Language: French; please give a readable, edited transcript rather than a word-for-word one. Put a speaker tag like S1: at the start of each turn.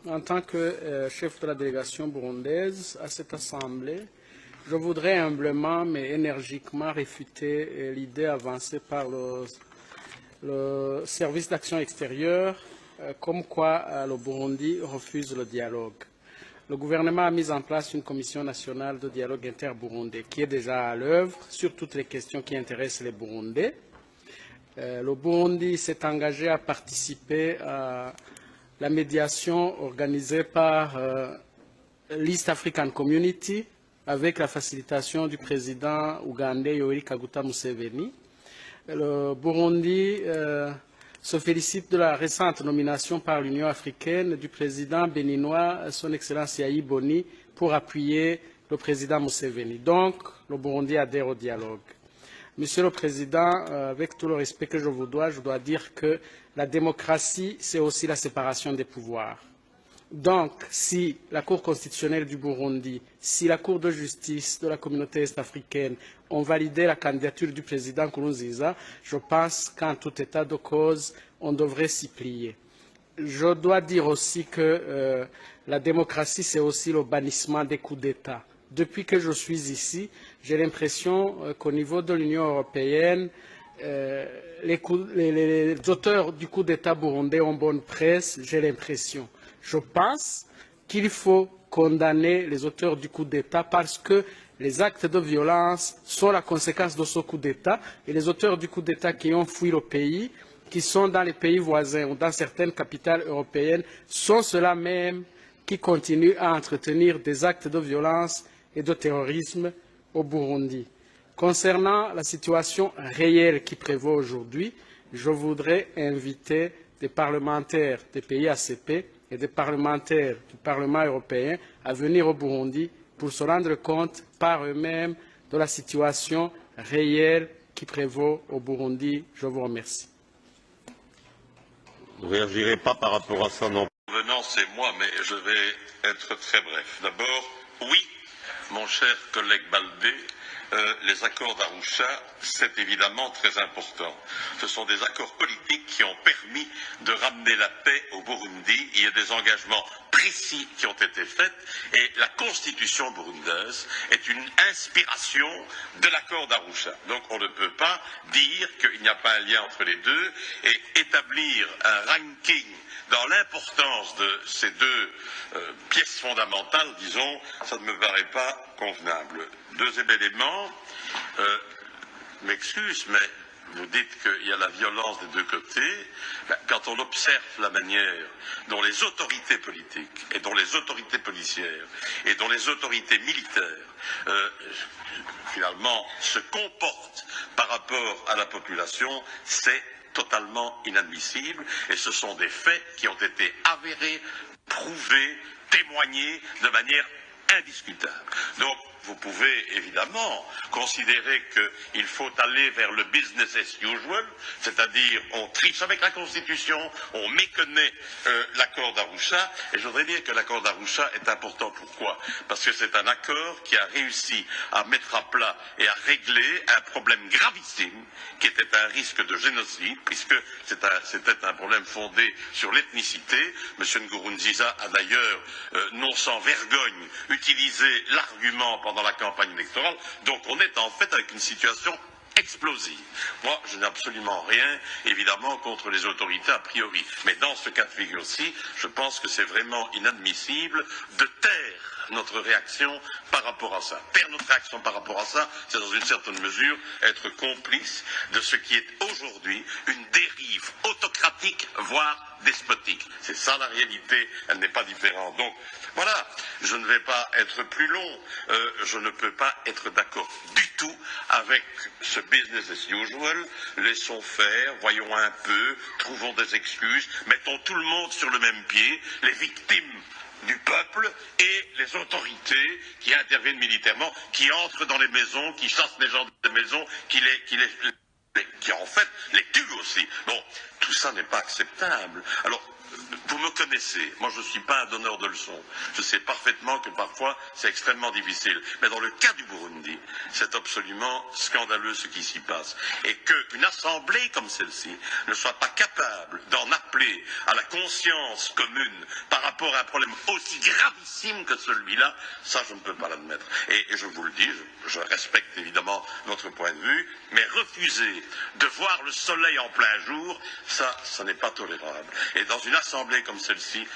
S1: En tant que chef de la délégation burundaise à cette Assemblée, je voudrais humblement mais énergiquement réfuter l'idée avancée par le service d'action extérieure comme quoi le Burundi refuse le dialogue. Le gouvernement a mis en place une commission nationale de dialogue inter-burundais qui est déjà à l'œuvre sur toutes les questions qui intéressent les Burundais. Le Burundi s'est engagé à participer à la médiation organisée par l'East African Community avec la facilitation du président ougandais Yoweri Kaguta Museveni. Le Burundi se félicite de la récente nomination par l'Union africaine du président béninois, son Excellence Yahi Boni, pour appuyer le président Museveni. Donc, le Burundi adhère au dialogue. Monsieur le Président, avec tout le respect que je vous dois, je dois dire que la démocratie, c'est aussi la séparation des pouvoirs. Donc, si la Cour constitutionnelle du Burundi, si la Cour de justice de la communauté est-africaine ont validé la candidature du président Nkurunziza, je pense qu'en tout état de cause, on devrait s'y plier. Je dois dire aussi que la démocratie, c'est aussi le bannissement des coups d'État. Depuis que je suis ici, j'ai l'impression qu'au niveau de l'Union européenne, les auteurs du coup d'État burundais ont bonne presse, j'ai l'impression. Je pense qu'il faut condamner les auteurs du coup d'État parce que les actes de violence sont la conséquence de ce coup d'État et les auteurs du coup d'État qui ont fui le pays, qui sont dans les pays voisins ou dans certaines capitales européennes, sont ceux-là même qui continuent à entretenir des actes de violence et de terrorisme au Burundi. Concernant la situation réelle qui prévaut aujourd'hui, je voudrais inviter des parlementaires des pays ACP et des parlementaires du Parlement européen à venir au Burundi pour se rendre compte par eux-mêmes de la situation réelle qui prévaut au Burundi. Je vous remercie.
S2: Vous ne réagirez pas par rapport à ça, non? Venant, c'est moi, mais je vais être très bref. D'abord, oui, mon cher collègue Baldé, les accords d'Arusha, c'est évidemment très important. Ce sont des accords politiques qui ont permis de ramener la paix au Burundi. Il y a des engagements précis qui ont été faits et la constitution burundaise est une inspiration de l'accord d'Arusha. Donc on ne peut pas dire qu'il n'y a pas un lien entre les deux et établir un ranking dans l'importance de ces deux pièces fondamentales, disons, ça ne me paraît pas convenable. Deuxième élément, m'excuse, mais vous dites qu'il y a la violence des deux côtés. Quand on observe la manière dont les autorités politiques et dont les autorités policières et dont les autorités militaires finalement se comportent par rapport à la population, c'est totalement inadmissible et ce sont des faits qui ont été avérés, prouvés, témoignés de manière indiscutable. Donc, vous pouvez évidemment considérer qu'il faut aller vers le business as usual, c'est-à-dire on triche avec la Constitution, on méconnaît l'accord d'Arusha, et je voudrais dire que l'accord d'Arusha est important. Pourquoi? Parce que c'est un accord qui a réussi à mettre à plat et à régler un problème gravissime, qui était un risque de génocide, puisque c'était un problème fondé sur l'ethnicité. M. Nkurunziza a d'ailleurs, non sans vergogne, utilisé l'argument pendant la campagne électorale, donc on est en fait avec une situation explosive. Moi, je n'ai absolument rien, évidemment, contre les autorités a priori. Mais dans ce cas de figure-ci, je pense que c'est vraiment inadmissible de taire notre réaction par rapport à ça. Taire notre réaction par rapport à ça, c'est dans une certaine mesure être complice de ce qui est aujourd'hui une dérive autocratique, voire despotique. C'est ça la réalité, elle n'est pas différente. Donc, voilà, je ne vais pas être plus long, je ne peux pas être d'accord du tout avec ce business as usual. Laissons faire, voyons un peu, trouvons des excuses, mettons tout le monde sur le même pied, les victimes du peuple et les autorités qui interviennent militairement, qui entrent dans les maisons, qui chassent les gens des maisons, qui en fait les tuent aussi. Bon, tout ça n'est pas acceptable. Alors, vous me connaissez, moi je ne suis pas un donneur de leçons. Je sais parfaitement que parfois c'est extrêmement difficile. Mais dans le cas du Burundi, c'est absolument scandaleux ce qui s'y passe. Et qu'une assemblée comme celle-ci ne soit pas capable d'en appeler à la conscience commune par rapport à un problème aussi gravissime que celui-là, ça je ne peux pas l'admettre. Et je vous le dis, je respecte évidemment votre point de vue, mais refuser de voir le soleil en plein jour, ça n'est pas tolérable. Et dans une assemblée comme celle-ci,